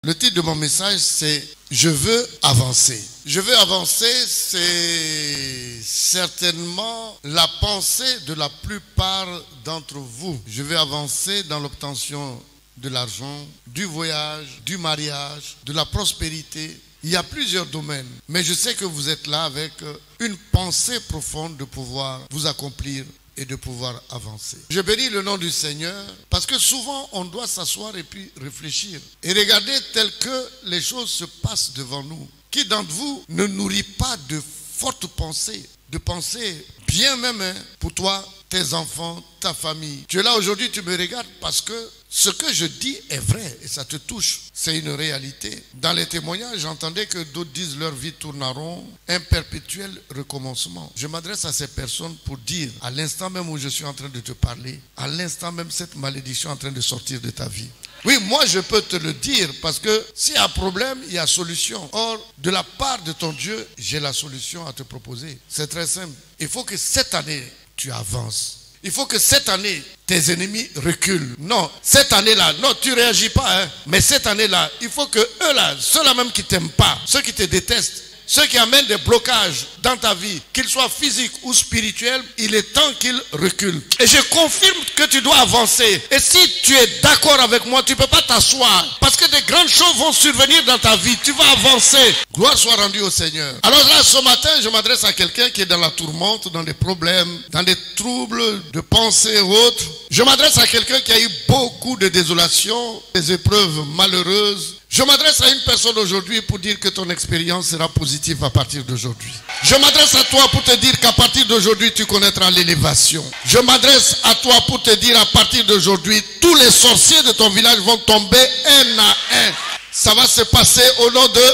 Le titre de mon message, c'est « Je veux avancer ». Je veux avancer, c'est certainement la pensée de la plupart d'entre vous. Je veux avancer dans l'obtention de l'argent, du voyage, du mariage, de la prospérité. Il y a plusieurs domaines, mais je sais que vous êtes là avec une pensée profonde de pouvoir vous accomplir et de pouvoir avancer. Je bénis le nom du Seigneur parce que souvent on doit s'asseoir et puis réfléchir et regarder tel que les choses se passent devant nous. Qui d'entre vous ne nourrit pas de fortes pensées, de pensées bien même pour toi, tes enfants, ta famille? Tu es là aujourd'hui, tu me regardes parce que ce que je dis est vrai et ça te touche. C'est une réalité. Dans les témoignages, j'entendais que d'autres disent leur vie tourne en rond, un perpétuel recommencement. Je m'adresse à ces personnes pour dire, à l'instant même où je suis en train de te parler, à l'instant même cette malédiction est en train de sortir de ta vie. Oui, moi je peux te le dire parce que s'il y a un problème, il y a solution. Or, de la part de ton Dieu, j'ai la solution à te proposer. C'est très simple. Il faut que cette année, tu avances. Il faut que cette année, tes ennemis reculent. Non, cette année-là, non, tu ne réagis pas. Hein, mais cette année-là, il faut que eux-là, ceux-là même qui ne t'aiment pas, ceux qui te détestent, ceux qui amènent des blocages dans ta vie, qu'ils soient physiques ou spirituels, il est temps qu'ils reculent. Et je confirme que tu dois avancer. Et si tu es d'accord avec moi, tu ne peux pas t'asseoir. Parce que des grandes choses vont survenir dans ta vie. Tu vas avancer. Gloire soit rendue au Seigneur. Alors là, ce matin, je m'adresse à quelqu'un qui est dans la tourmente, dans des problèmes, dans des troubles de pensée ou autres. Je m'adresse à quelqu'un qui a eu beaucoup de désolation, des épreuves malheureuses. Je m'adresse à une personne aujourd'hui pour dire que ton expérience sera positive à partir d'aujourd'hui. Je m'adresse à toi pour te dire qu'à partir d'aujourd'hui, tu connaîtras l'élévation. Je m'adresse à toi pour te dire à partir d'aujourd'hui, tous les sorciers de ton village vont tomber un à un. Ça va se passer au nom de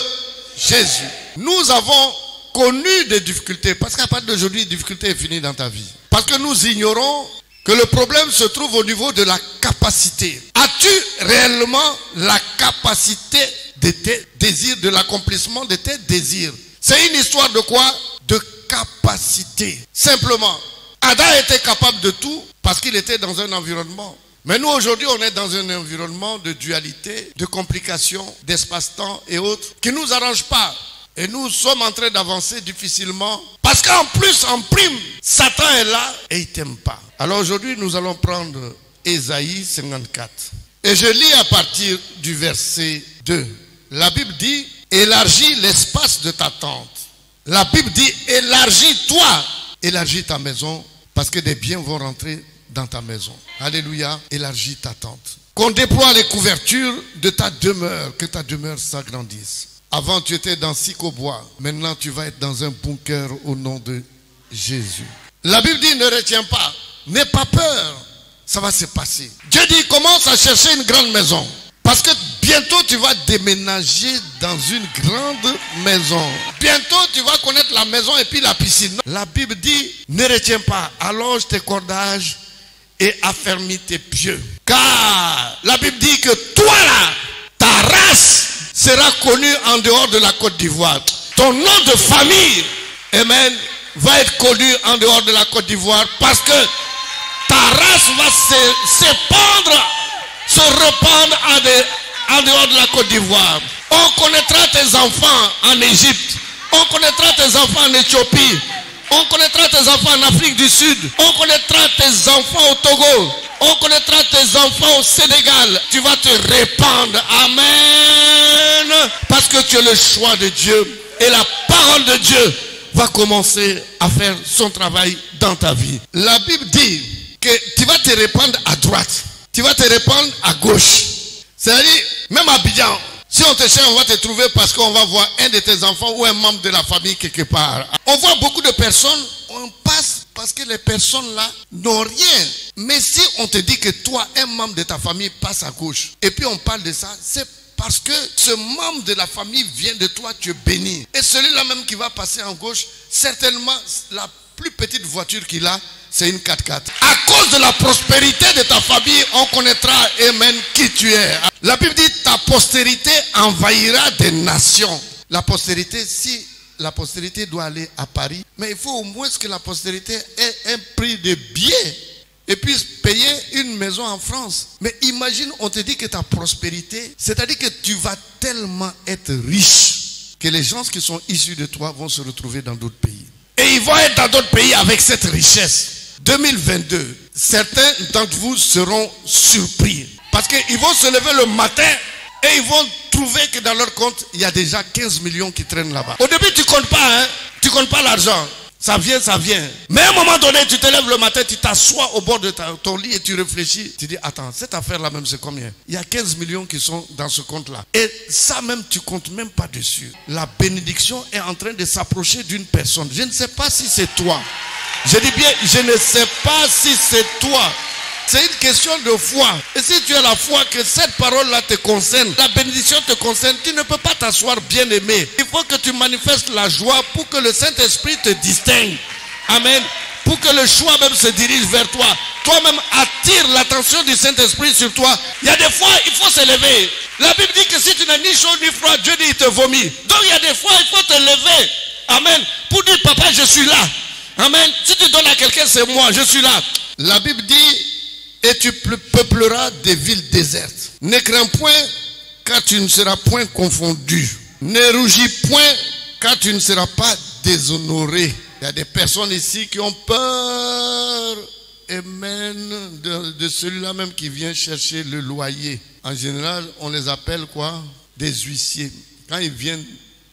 Jésus. Nous avons connu des difficultés parce qu'à partir d'aujourd'hui, la difficulté est finie dans ta vie. Parce que nous ignorons que le problème se trouve au niveau de la capacité. As-tu réellement la capacité de tes désirs, de l'accomplissement de tes désirs? C'est une histoire de quoi? De capacité. Simplement, Adam était capable de tout parce qu'il était dans un environnement. Mais nous aujourd'hui, on est dans un environnement de dualité, de complications, d'espace-temps et autres qui ne nous arrangent pas. Et nous sommes en train d'avancer difficilement. Parce qu'en plus, en prime, Satan est là et il ne t'aime pas. Alors aujourd'hui, nous allons prendre Ésaïe 54. Et je lis à partir du verset 2. La Bible dit, élargis l'espace de ta tente. La Bible dit, élargis-toi. Élargis ta maison parce que des biens vont rentrer dans ta maison. Alléluia, élargis ta tente. Qu'on déploie les couvertures de ta demeure, que ta demeure s'agrandisse. Avant, tu étais dans Sycobois. Maintenant, tu vas être dans un bunker au nom de Jésus. La Bible dit, ne retiens pas. N'aie pas peur. Ça va se passer. Dieu dit, commence à chercher une grande maison. Parce que bientôt, tu vas déménager dans une grande maison. Bientôt, tu vas connaître la maison et puis la piscine. La Bible dit, ne retiens pas. Allonge tes cordages et affermis tes pieds. Car la Bible dit que toi là, ta race sera connu en dehors de la Côte d'Ivoire. Ton nom de famille, amen, va être connu en dehors de la Côte d'Ivoire parce que ta race va s'épandre, se répandre en dehors de la Côte d'Ivoire. On connaîtra tes enfants en Égypte, on connaîtra tes enfants en Éthiopie, on connaîtra tes enfants en Afrique du Sud, on connaîtra tes enfants au Togo, on connaîtra tes enfants au Sénégal. Tu vas te répandre. Amen. Parce que tu es le choix de Dieu. Et la parole de Dieu va commencer à faire son travail dans ta vie. La Bible dit que tu vas te répandre à droite. Tu vas te répandre à gauche. C'est-à-dire, même à Abidjan, si on te cherche, on va te trouver parce qu'on va voir un de tes enfants ou un membre de la famille quelque part. On voit beaucoup de personnes, on passe parce que les personnes là n'ont rien. Mais si on te dit que toi, un membre de ta famille passe à gauche, et puis on parle de ça, c'est parce que ce membre de la famille vient de toi, tu es béni. Et celui-là même qui va passer en gauche, certainement la plus petite voiture qu'il a, c'est une 4x4. À cause de la prospérité de ta famille, on connaîtra, amen, qui tu es. La Bible dit, ta postérité envahira des nations. La postérité, si la postérité doit aller à Paris, mais il faut au moins que la postérité ait un prix de billet. et puisse payer une maison en France. Mais imagine, on te dit que ta prospérité, c'est-à-dire que tu vas tellement être riche que les gens qui sont issus de toi vont se retrouver dans d'autres pays. Et ils vont être dans d'autres pays avec cette richesse. 2022, certains d'entre vous seront surpris. Parce qu'ils vont se lever le matin et ils vont trouver que dans leur compte, il y a déjà 15 millions qui traînent là-bas. Au début, tu ne comptes pas, hein? Tu ne comptes pas l'argent. Ça vient, ça vient. Mais à un moment donné, tu te lèves le matin, tu t'assois au bord de ton lit et tu réfléchis. Tu dis, attends, cette affaire-là même, c'est combien? Il y a 15 millions qui sont dans ce compte-là. Et ça même, tu ne comptes même pas dessus. La bénédiction est en train de s'approcher d'une personne. Je ne sais pas si c'est toi. Je dis bien, je ne sais pas si c'est toi. C'est une question de foi. Et si tu as la foi que cette parole-là te concerne, la bénédiction te concerne, tu ne peux pas t'asseoir bien aimé. Il faut que tu manifestes la joie pour que le Saint-Esprit te distingue. Amen. Pour que le choix même se dirige vers toi. Toi-même attire l'attention du Saint-Esprit sur toi. Il y a des fois, il faut se lever. La Bible dit que si tu n'as ni chaud ni froid, Dieu dit il te vomit. Donc il y a des fois, il faut te lever. Amen. Pour dire, papa, je suis là. Amen. Si tu donnes à quelqu'un, c'est moi, je suis là. La Bible dit, et tu peupleras des villes désertes. Ne crains point, car tu ne seras point confondu. Ne rougis point, car tu ne seras pas déshonoré. Il y a des personnes ici qui ont peur, amen, de celui-là même qui vient chercher le loyer. En général, on les appelle quoi? Des huissiers. Quand ils viennent,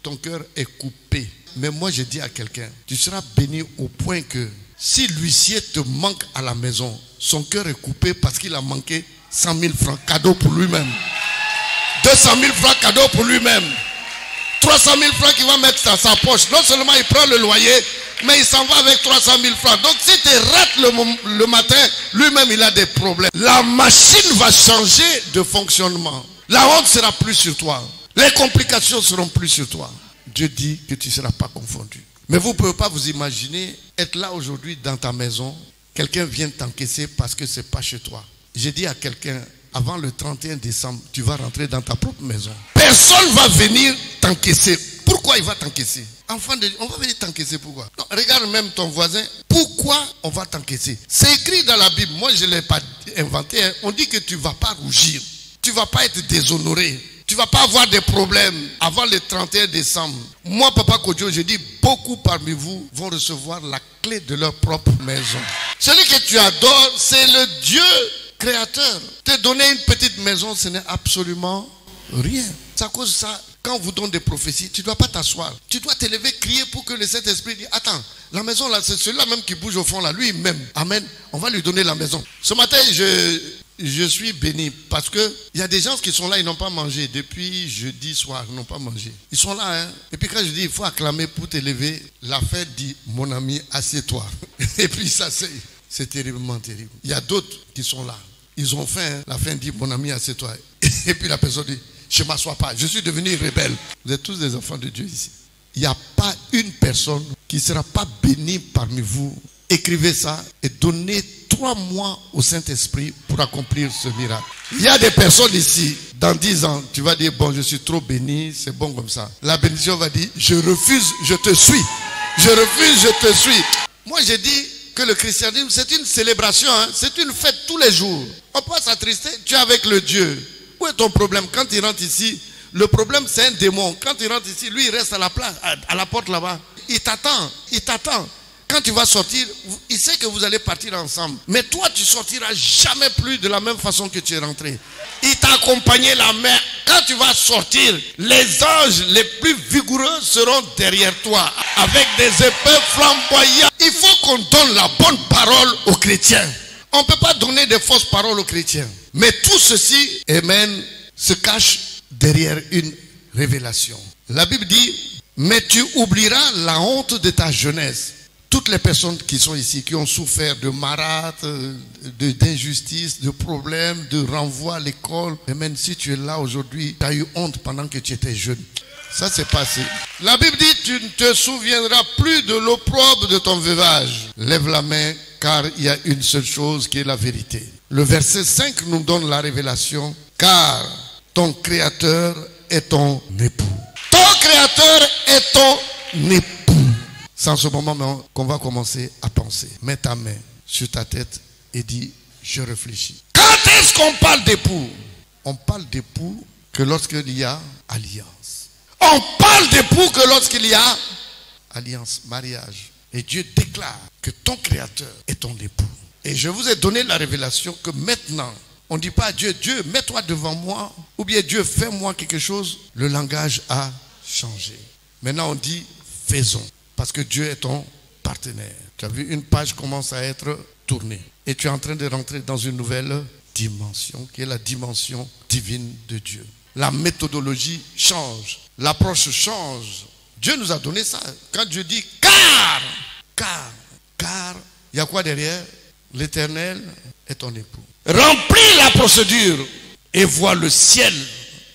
ton cœur est coupé. Mais moi, je dis à quelqu'un, tu seras béni au point que si l'huissier te manque à la maison, son cœur est coupé parce qu'il a manqué 100 000 francs cadeau pour lui-même. 200 000 francs cadeau pour lui-même. 300 000 francs qu'il va mettre dans sa poche. Non seulement il prend le loyer, mais il s'en va avec 300 000 francs. Donc si tu rates le matin, lui-même il a des problèmes. La machine va changer de fonctionnement. La honte sera plus sur toi. Les complications seront plus sur toi. Dieu dit que tu ne seras pas confondu. Mais vous ne pouvez pas vous imaginer être là aujourd'hui dans ta maison. Quelqu'un vient t'encaisser parce que ce n'est pas chez toi. J'ai dit à quelqu'un, avant le 31 décembre, tu vas rentrer dans ta propre maison. Personne ne va venir t'encaisser. Pourquoi il va t'encaisser? Enfant de Dieu, on va venir t'encaisser, pourquoi? Non, regarde même ton voisin. Pourquoi on va t'encaisser? C'est écrit dans la Bible. Moi, je ne l'ai pas inventé. On dit que tu ne vas pas rougir. Tu ne vas pas être déshonoré. Tu ne vas pas avoir des problèmes avant le 31 décembre. Moi, Papa Kodjo, je dis, beaucoup parmi vous vont recevoir la clé de leur propre maison. Celui que tu adores, c'est le Dieu créateur. Te donner une petite maison, ce n'est absolument rien. C'est à cause de ça, quand on vous donne des prophéties, tu ne dois pas t'asseoir. Tu dois te lever, crier pour que le Saint-Esprit dise, attends, la maison là, c'est celui-là même qui bouge au fond là, lui même. Amen. On va lui donner la maison. Ce matin, je suis béni parce que il y a des gens qui sont là, ils n'ont pas mangé depuis jeudi soir, ils n'ont pas mangé. Ils sont là, hein. Et puis quand je dis il faut acclamer pour te lever, la fête dit mon ami, assieds-toi. Et puis ça c'est terriblement terrible. Il y a d'autres qui sont là, ils ont faim, hein. La fin dit mon ami, assieds-toi. Et puis la personne dit je ne m'assois pas, je suis devenu rebelle. Vous êtes tous des enfants de Dieu ici. Il n'y a pas une personne qui ne sera pas bénie parmi vous. Écrivez ça et donnez 3 mois au Saint-Esprit pour accomplir ce miracle. Il y a des personnes ici, dans 10 ans, tu vas dire, bon, je suis trop béni, c'est bon comme ça. La bénédiction va dire, je refuse, je te suis. Je refuse, je te suis. Moi, j'ai dit que le christianisme, c'est une célébration, hein? C'est une fête tous les jours. On peut s'attrister, tu es avec le Dieu. Où est ton problème? Quand il rentre ici, le problème, c'est un démon. Quand il rentre ici, lui, il reste à la place, à la porte là-bas. Il t'attend, il t'attend. Quand tu vas sortir, il sait que vous allez partir ensemble. Mais toi, tu sortiras jamais plus de la même façon que tu es rentré. Il t'a accompagné la main. Quand tu vas sortir, les anges les plus vigoureux seront derrière toi. Avec des épées flamboyantes. Il faut qu'on donne la bonne parole aux chrétiens. On ne peut pas donner de fausses paroles aux chrétiens. Mais tout ceci, amen, se cache derrière une révélation. La Bible dit, mais tu oublieras la honte de ta jeunesse. Toutes les personnes qui sont ici, qui ont souffert de marâtre, d'injustice, de problèmes, de renvoi à l'école. Et même si tu es là aujourd'hui, tu as eu honte pendant que tu étais jeune. Ça c'est passé. La Bible dit, tu ne te souviendras plus de l'opprobre de ton veuvage. Lève la main, car il y a une seule chose qui est la vérité. Le verset 5 nous donne la révélation. Car ton Créateur est ton époux. Ton Créateur est ton époux. C'est en ce moment qu'on va commencer à penser. Mets ta main sur ta tête et dit, je réfléchis. Quand est-ce qu'on parle d'époux? On parle d'époux que lorsqu'il y a alliance. On parle d'époux que lorsqu'il y a alliance, mariage. Et Dieu déclare que ton créateur est ton époux. Et je vous ai donné la révélation que maintenant, on ne dit pas à Dieu, Dieu, mets-toi devant moi, ou bien Dieu, fais-moi quelque chose. Le langage a changé. Maintenant, on dit, faisons. Parce que Dieu est ton partenaire. Tu as vu, une page commence à être tournée. Et tu es en train de rentrer dans une nouvelle dimension, qui est la dimension divine de Dieu. La méthodologie change. L'approche change. Dieu nous a donné ça. Quand Dieu dit, car, il y a quoi derrière? L'Éternel est ton époux. Remplis la procédure et vois le ciel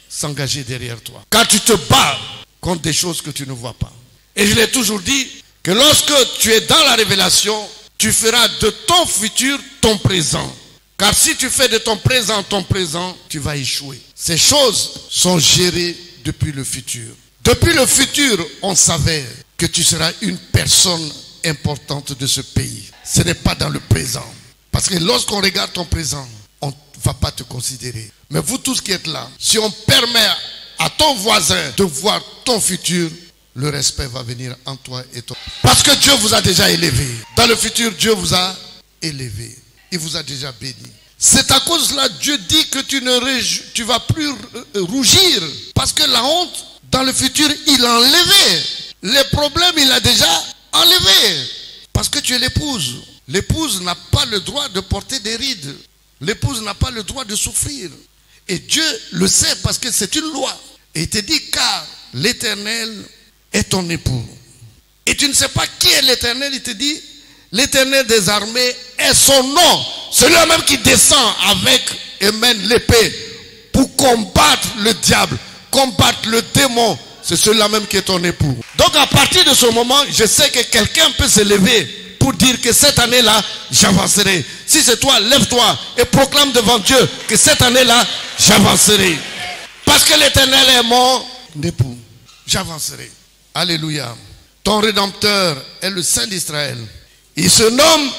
s'engager derrière toi. Quand tu te bats contre des choses que tu ne vois pas. Et je l'ai toujours dit, que lorsque tu es dans la révélation, tu feras de ton futur ton présent. Car si tu fais de ton présent, tu vas échouer. Ces choses sont gérées depuis le futur. Depuis le futur, on savait que tu seras une personne importante de ce pays. Ce n'est pas dans le présent. Parce que lorsqu'on regarde ton présent, on ne va pas te considérer. Mais vous tous qui êtes là, si on permet à ton voisin de voir ton futur, le respect va venir en toi et toi. Parce que Dieu vous a déjà élevé. Dans le futur, Dieu vous a élevé. Il vous a déjà béni. C'est à cause de cela que Dieu dit que tu vas plus rougir. Parce que la honte, dans le futur, il a enlevé. Les problèmes, il a déjà enlevé. Parce que tu es l'épouse. L'épouse n'a pas le droit de porter des rides. L'épouse n'a pas le droit de souffrir. Et Dieu le sait parce que c'est une loi. Et il te dit, car l'Éternel est ton époux. Et tu ne sais pas qui est l'Éternel, il te dit, l'Éternel des armées est son nom. Celui-là même qui descend avec et mène l'épée pour combattre le diable, combattre le démon. C'est celui-là même qui est ton époux. Donc à partir de ce moment, je sais que quelqu'un peut se lever pour dire que cette année-là, j'avancerai. Si c'est toi, lève-toi et proclame devant Dieu que cette année-là, j'avancerai. Parce que l'Éternel est mon époux. J'avancerai. Alléluia. Ton Rédempteur est le Saint d'Israël. Il se nomme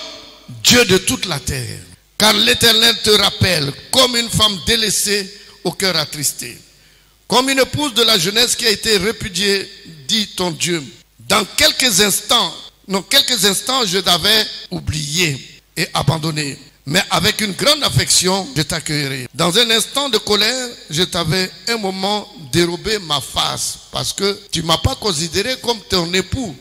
Dieu de toute la terre. Car l'Éternel te rappelle comme une femme délaissée au cœur attristé. Comme une épouse de la jeunesse qui a été répudiée, dit ton Dieu. Dans quelques instants, je t'avais oublié et abandonné. Mais avec une grande affection, je t'accueillerai. Dans un instant de colère, je t'avais un moment dérobé ma face. Parce que tu ne m'as pas considéré comme ton époux.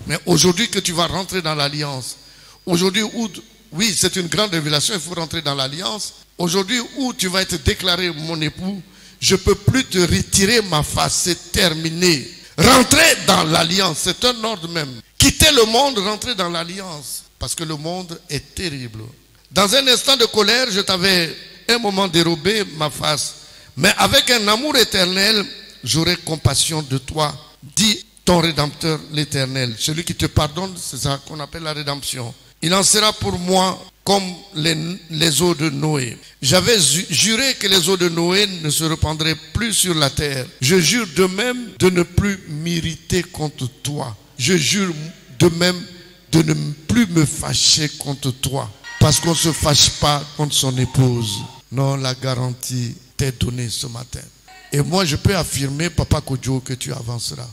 Mais aujourd'hui que tu vas rentrer dans l'alliance. Aujourd'hui où, oui, c'est une grande révélation, il faut rentrer dans l'alliance. Aujourd'hui où tu vas être déclaré mon époux, je ne peux plus te retirer ma face, c'est terminé. Rentrer dans l'alliance, c'est un ordre même. Quitter le monde, rentrer dans l'alliance. Parce que le monde est terrible. Dans un instant de colère, je t'avais un moment dérobé ma face. Mais avec un amour éternel, j'aurai compassion de toi. Dit ton Rédempteur l'Éternel. Celui qui te pardonne, c'est ça qu'on appelle la rédemption. Il en sera pour moi comme les eaux de Noé. J'avais juré que les eaux de Noé ne se répandraient plus sur la terre. Je jure de même de ne plus m'irriter contre toi. Je jure de même de ne plus me fâcher contre toi. Parce qu'on ne se fâche pas contre son épouse. Non, la garantie t'est donnée ce matin. Et moi, je peux affirmer, Papa Kodjo, que tu avanceras.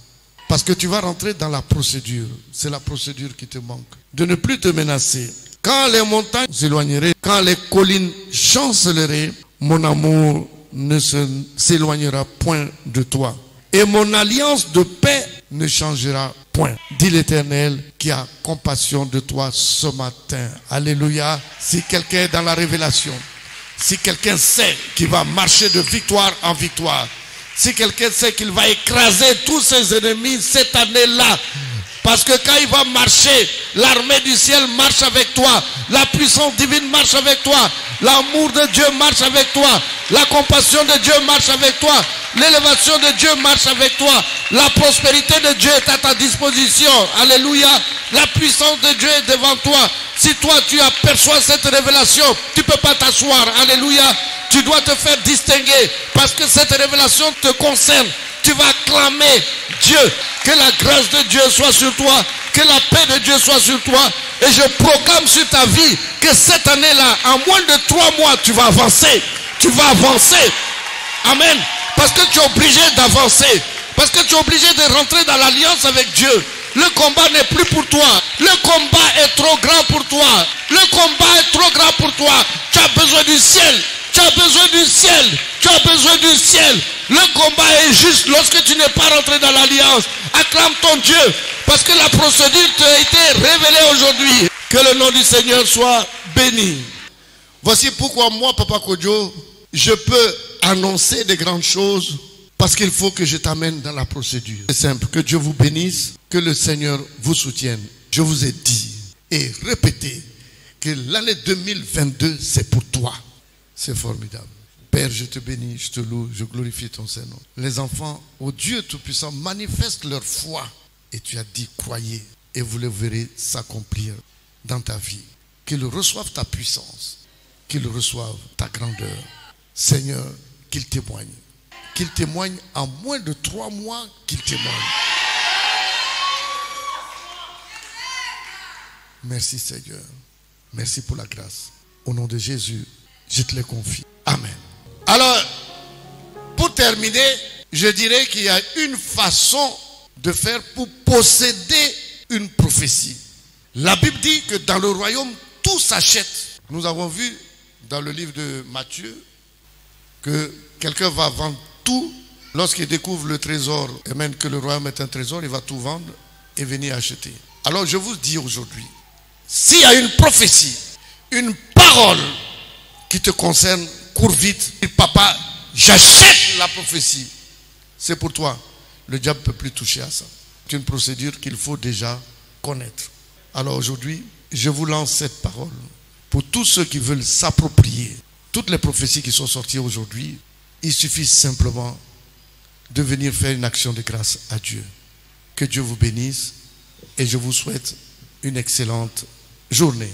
Parce que tu vas rentrer dans la procédure. C'est la procédure qui te manque. De ne plus te menacer. Quand les montagnes s'éloigneraient, quand les collines chanceleraient, mon amour ne s'éloignera point de toi. Et mon alliance de paix ne changera point. Dit l'Éternel qui a compassion de toi ce matin. Alléluia. Si quelqu'un est dans la révélation, si quelqu'un sait qu'il va marcher de victoire en victoire, si quelqu'un sait qu'il va écraser tous ses ennemis cette année-là, parce que quand il va marcher, l'armée du ciel marche avec toi, la puissance divine marche avec toi, l'amour de Dieu marche avec toi, la compassion de Dieu marche avec toi, l'élévation de Dieu marche avec toi, la prospérité de Dieu est à ta disposition. Alléluia. La puissance de Dieu est devant toi. Si toi tu aperçois cette révélation, tu ne peux pas t'asseoir. Alléluia. Tu dois te faire distinguer parce que cette révélation te concerne. Tu tu vas acclamer Dieu. Que la grâce de Dieu soit sur toi. Que la paix de Dieu soit sur toi. Et je proclame sur ta vie que cette année-là, en moins de 3 mois, tu vas avancer. Tu vas avancer. Amen. Parce que tu es obligé d'avancer. Parce que tu es obligé de rentrer dans l'alliance avec Dieu. Le combat n'est plus pour toi. Le combat est trop grand pour toi. Le combat est trop grand pour toi. Tu as besoin du ciel. Tu as besoin du ciel. Tu as besoin du ciel. Le combat est juste lorsque tu n'es pas rentré dans l'alliance. Acclame ton Dieu. Parce que la procédure t'a été révélée aujourd'hui. Que le nom du Seigneur soit béni. Voici pourquoi moi, Papa Kodjo, je peux annoncer des grandes choses. Parce qu'il faut que je t'amène dans la procédure. C'est simple. Que Dieu vous bénisse. Que le Seigneur vous soutienne. Je vous ai dit et répété que l'année 2022, c'est pour toi. C'est formidable. Père, je te bénis, je te loue, je glorifie ton Saint-Nom. Les enfants, au Dieu Tout-Puissant, manifestent leur foi. Et tu as dit, croyez, et vous le verrez s'accomplir dans ta vie. Qu'ils reçoivent ta puissance, qu'ils reçoivent ta grandeur. Seigneur, qu'ils témoignent. Qu'ils témoignent en moins de 3 mois, qu'ils témoignent. Merci Seigneur. Merci pour la grâce. Au nom de Jésus, je te le confie. Amen. Alors, pour terminer, je dirais qu'il y a une façon de faire pour posséder une prophétie. La Bible dit que dans le royaume, tout s'achète. Nous avons vu dans le livre de Matthieu que quelqu'un va vendre tout lorsqu'il découvre le trésor et même que le royaume est un trésor, il va tout vendre et venir acheter. Alors je vous dis aujourd'hui, s'il y a une prophétie, une parole qui te concerne, cours vite. Papa, j'achète la prophétie. C'est pour toi. Le diable ne peut plus toucher à ça. C'est une procédure qu'il faut déjà connaître. Alors aujourd'hui, je vous lance cette parole pour tous ceux qui veulent s'approprier toutes les prophéties qui sont sorties aujourd'hui. Il suffit simplement de venir faire une action de grâce à Dieu. Que Dieu vous bénisse et je vous souhaite une excellente journée.